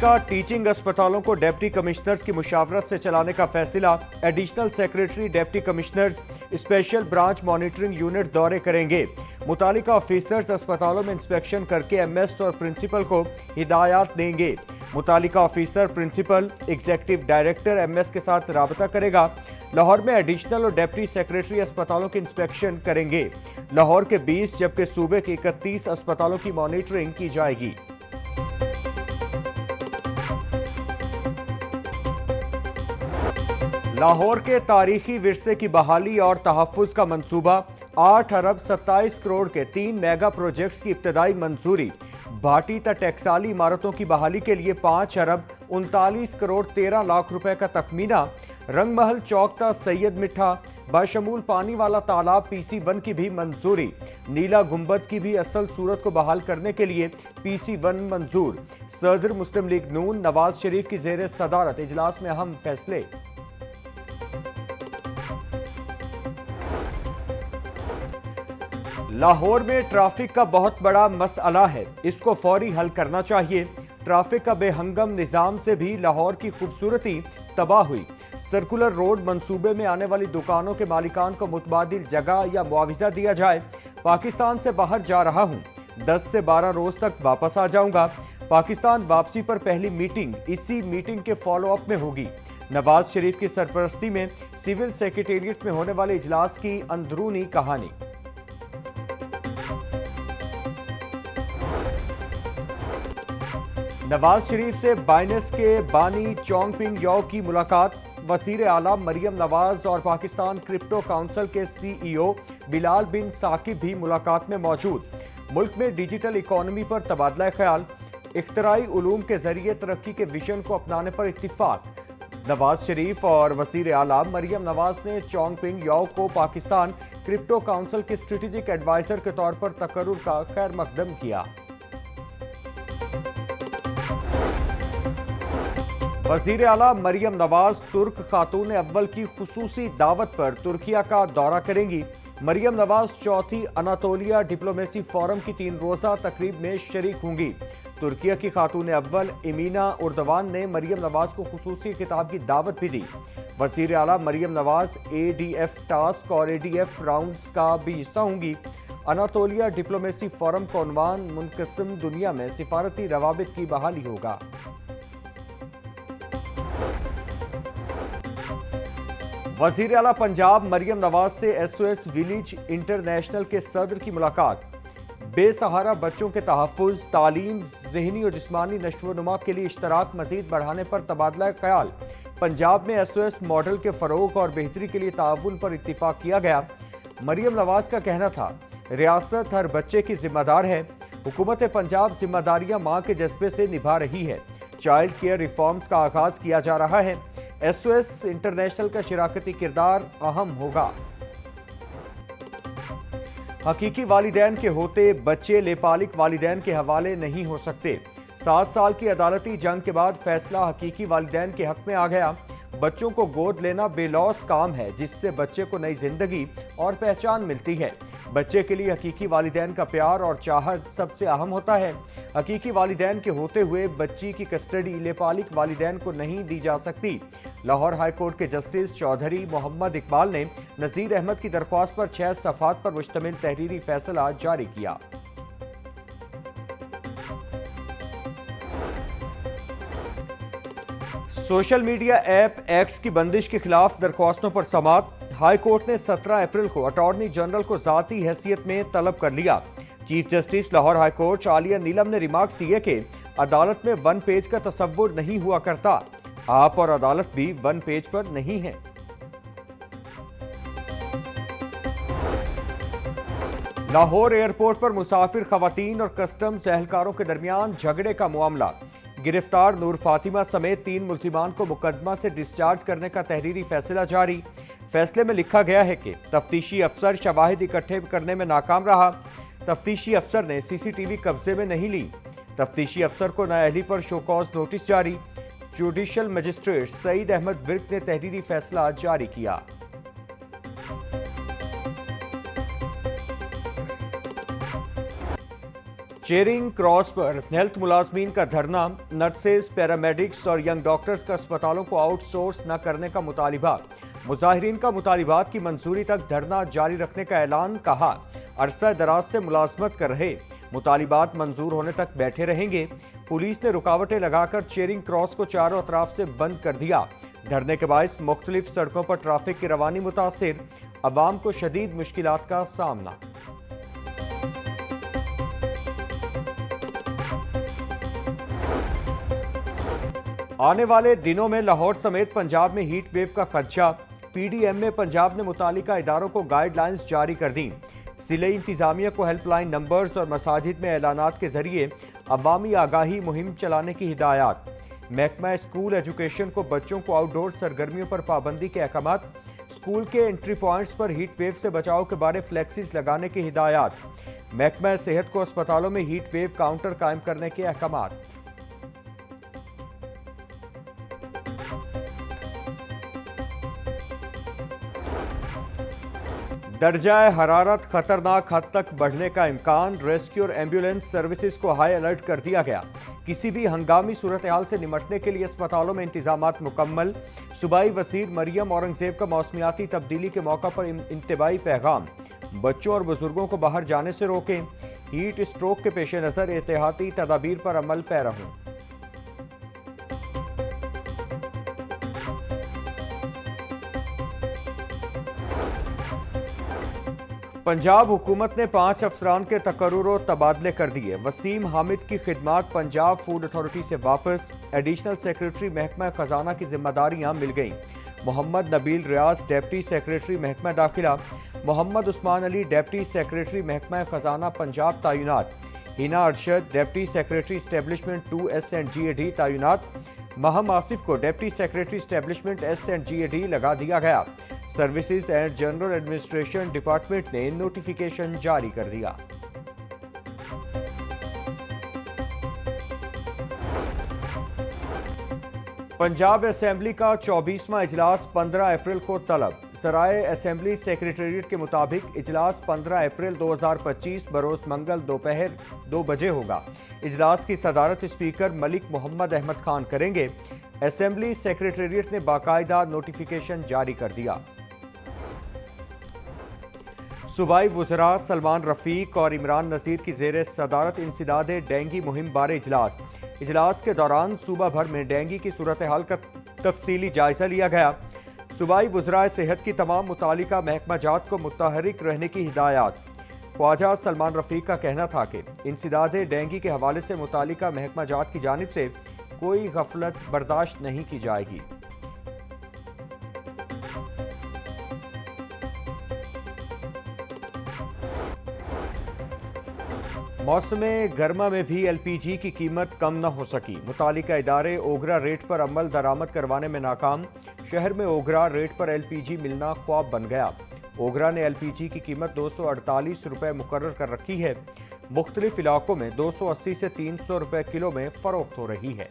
का टीचिंग अस्पतालों को डिप्टी कमिश्नर्स की मुशावरत से चलाने का फैसला। Additional secretary deputy commissioners special branch monitoring unit दौरे करेंगे। मुतालिका ऑफिसर्स अस्पतालों में इंस्पेक्शन करके एमएस और प्रिंसिपल को हिदायत देंगे। मुतालिका officer principal executive director MS के साथ राबता करेगा। लाहौर में एडिशनल और डिप्टी सेक्रेटरी अस्पतालों की इंस्पेक्शन करेंगे। लाहौर के 20 जबकि सूबे के 31 अस्पतालों की मॉनिटरिंग की जाएगी। लाहौर के तारीखी विरसे की बहाली और तहफ्फुज का मंसूबा। 8 अरब 27 करोड़ के 3 मेगा प्रोजेक्ट्स की इब्तदाई मंजूरी। भाटी ता टैक्साली इमारतों की बहाली के लिए 5 अरब 39 करोड़ 13 लाख रुपए का तखमीना। रंगमहल चौक ता सैयद मिठा बशमूल पानी वाला तालाब PC1 की भी मंजूरी। नीला गुंबद की भी असल सूरत को बहाल करने के लिए PC1 मंजूर। सदर मुस्लिम लीग नून नवाज शरीफ की जेर सदारत इजलास में अहम फैसले। लाहौर में ट्रैफिक का बहुत बड़ा मसला है, इसको फौरी हल करना चाहिए। ट्रैफिक का बेहंगम निजाम से भी लाहौर की खूबसूरती तबाह हुई। सर्कुलर रोड मंसूबे में आने वाली दुकानों के मालिकान को मुतबादिल जगह या मुआवजा दिया जाए। पाकिस्तान से बाहर जा रहा हूं, 10 से 12 रोज तक वापस आ जाऊंगा। पाकिस्तान वापसी पर पहली मीटिंग इसी मीटिंग के फॉलो अप में होगी। नवाज शरीफ की सरपरस्ती में सिविल सेक्रेटेरिएट में होने वाले इजलास की अंदरूनी कहानी। नवाज शरीफ से बाइनेंस के बानी चोंगपिंग याओ की मुलाकात। वजीर आला मरियम नवाज और पाकिस्तान क्रिप्टो काउंसिल के CEO बिलाल बिन साकिब भी मुलाकात में मौजूद। मुल्क में डिजिटल इकोनॉमी पर तबादला ख्याल। इख्तराई उलूम के जरिए तरक्की के विजन को अपनाने पर इत्तिफाक। नवाज शरीफ और वजीर आला मरियम नवाज ने चोंगपिंग याओ को पाकिस्तान क्रिप्टो काउंसिल के स्ट्रेटेजिक एडवाइजर के तौर पर तकर्रुर का खैर मकदम किया। वजीर आला मरियम नवाज तुर्क खातून अव्वल की खुसूसी दावत पर तुर्किया का दौरा करेंगी। मरियम नवाज चौथी अनातोलिया डिप्लोमेसी फोरम की 3 रोजा तकरीब में शरीक होंगी। तुर्किया की खातून अव्वल इमीना उर्दवान ने मरियम नवाज को खुसूसी खिताब की दावत भी दी। वजीर आला मरियम नवाज ADF टास्क और ADF राउंड्स का भी हिस्सा होंगी। अनातोलिया डिप्लोमेसी फोरम का उन्वान मुनकसिम दुनिया में सिफारती रवाबित की बहाली होगा। वजीर आला पंजाब मरियम नवाज से SOS विलेज इंटरनेशनल के सदर की मुलाकात। बेसहारा बच्चों के तहफ्फुज, तालीम, ज़हनी और जिस्मानी नश्व-नुमा के लिए इश्तराक मजीद बढ़ाने पर तबादला ख्याल। पंजाब में SOS मॉडल के फ़रोग़ और बेहतरी के लिए ताउन पर इत्तिफाक किया गया। मरियम नवाज का कहना था, रियासत हर बच्चे की जिम्मेदार है। हुकूमत पंजाब जिम्मेदारियां माँ के जज्बे से निभा रही है। चाइल्ड केयर रिफॉर्म्स का आगाज किया जा रहा है। SOS इंटरनेशनल का शराकती किरदार अहम होगा। हकीकी वालिदैन के होते बच्चे लेपालिक वालिदैन के हवाले नहीं हो सकते। 7 साल की अदालती जंग के बाद फैसला हकीकी वालिदैन के हक में आ गया। बच्चों को गोद लेना बेलौस काम है, जिससे बच्चे को नई जिंदगी और पहचान मिलती है। बच्चे के लिए हकीकी वालिदैन का प्यार और चाहत सबसे अहम होता है। हकीकी वालिदैन के होते हुए बच्ची की कस्टडी लेपालिक वालिदैन को नहीं दी जा सकती। लाहौर हाई कोर्ट के जस्टिस चौधरी मोहम्मद इकबाल ने नज़ीर अहमद की दरख्वास्त पर 6 सफ़हात पर मुश्तमिल तहरीरी फैसला जारी किया। सोशल मीडिया ऐप X की बंदिश के खिलाफ दरख्वास्तों पर समाअत। हाई कोर्ट ने 17 अप्रैल को अटॉर्नी जनरल को ज़ाती हैसियत में तलब कर लिया। Chief justice Lahore high court Aalia Neelum ने रिमार्क्स दिए कि अदालत में 1 पेज का तसव्वुर नहीं हुआ करता। आप और अदालत भी 1 पेज पर नहीं है। लाहौर एयरपोर्ट पर मुसाफिर खवातीन और कस्टम्स एहलकारों के दरमियान झगड़े का मामला। गिरफ्तार नूर फातिमा समेत 3 मुल्जिमान को मुकदमा से डिस्चार्ज करने का तहरीरी फैसला जारी। फैसले में लिखा गया है कि तफ्तीशी अफसर शवाहिद इकट्ठे करने में नाकाम रहा। तफ्तीशी अफसर ने CCTV कब्जे में नहीं ली। तफ्तीशी अफसर को नाअहली पर शोकॉज नोटिस जारी। जुडिशल मजिस्ट्रेट सईद अहमद विर्क ने तहरीरी फैसला जारी किया। चेरिंग क्रॉस पर हेल्थ मुलाजमीन का धरना, नर्सेज, पैरामेडिक्स और यंग डॉक्टर्स का अस्पतालों को आउटसोर्स न करने का मुतालिबा। मुजाहिरीन का मुतालिबात की मंजूरी तक धरना जारी रखने का ऐलान। कहा, अरसा दराज से मुलाजमत कर रहे, मुतालिबात मंजूर होने तक बैठे रहेंगे। पुलिस ने रुकावटें लगाकर चेरिंग क्रॉस को चारों अतराफ से बंद कर दिया। धरने के बायस मुख्तलिफ सड़कों पर ट्रैफिक की रवानी मुतासिर, अवाम को शदीद मुश्किलात का सामना। आने वाले दिनों में लाहौर समेत पंजाब में हीट वेव का खदशा। पीडीएम में पंजाब ने मुतालिका इदारों को गाइडलाइंस जारी कर दी। जिले इंतजामिया को हेल्पलाइन नंबर्स और मसाजिद में ऐलानात के जरिए अवामी आगाही मुहिम चलाने की हिदायत। महकमा स्कूल एजुकेशन को बच्चों को आउटडोर सरगर्मियों पर पाबंदी के अहकामात। स्कूल के एंट्री पॉइंट्स पर हीट वेव से बचाव के बारे फ्लेक्सिस लगाने की हिदायत। महकमा सेहत को अस्पतालों में हीट वेव काउंटर कायम करने के अहकामात। दर्जाए हरारत खतरनाक हद तक बढ़ने का इम्कान। रेस्क्यू और एम्बुलेंस सर्विसेज को हाई अलर्ट कर दिया गया। किसी भी हंगामी सूरत हाल से निमटने के लिए अस्पतालों में इंतजामात मुकम्मल। सूबाई वजीर मरियम औरंगजेब का मौसमियाती तब्दीली के मौका पर इंतबाही पैगाम। बच्चों और बुजुर्गों को बाहर जाने से रोकें। हीट स्ट्रोक के पेश नज़र एहतियाती तदाबीर पर अमल पैरा हों। पंजाब हुकूमत ने 5 अफसरान के तकर्रुर और तबादले कर दिए। वसीम हामिद की खिदमात पंजाब फूड अथॉरिटी से वापस। एडिशनल सेक्रेटरी महकमा खजाना की जिम्मेदारियां मिल गईं। मोहम्मद नबील रियाज डेप्टी सेक्रेटरी महकमा दाखिला। मोहम्मद उस्मान अली डेप्टी सेक्रेटरी महकमा खजाना पंजाब तैनात। Hina Arshad deputy secretary establishment 2 S&GAD तैनात। महम आसिफ को डेप्टी सेक्रेटरी एस्टेब्लिशमेंट S&GAD लगा दिया गया। Services and general administration department ने नोटिफिकेशन जारी कर दिया। पंजाब असेंबली का 24वां इजलास 15 अप्रैल को तलब। सराय असेंबली सेक्रेटेरिएट के मुताबिक इजलास 15 अप्रैल 2025 बरोज मंगल दोपहर 2 बजे होगा। इजलास की सदारत स्पीकर मलिक मोहम्मद अहमद खान करेंगे। असेंबली सेक्रेटेरिएट ने बाकायदा नोटिफिकेशन जारी कर दिया। सूबाई वज़रा सलमान रफ़ीक और इमरान नज़ीर की ज़ेर सदारत इंसदाद डेंगी मुहिम बारे इजलास। इजलास के दौरान सूबा भर में डेंगी की सूरत हाल का तफसीली जायजा लिया गया। सूबाई वज़रा सेहत की तमाम मुतालिका महकमाजात को मुतहरिक रहने की हिदायत। ख्वाजा सलमान रफ़ीक का कहना था कि इंसदाद डेंगी के हवाले से मुतालिका महकमाजात की जानिब से कोई गफलत बर्दाश्त नहीं की जाएगी। मौसम गर्मा में भी LPG की कीमत कम न हो सकी। मुतालिका इदारे ओगरा रेट पर अमल दरामद करवाने में नाकाम। शहर में ओगरा रेट पर LPG मिलना ख्वाब बन गया। ओगरा ने LPG की कीमत 248 रुपये मुकर्रर कर रखी है। मुख्तलिफ इलाकों में 280 से 300 रुपये किलो में फरोख्त हो रही है।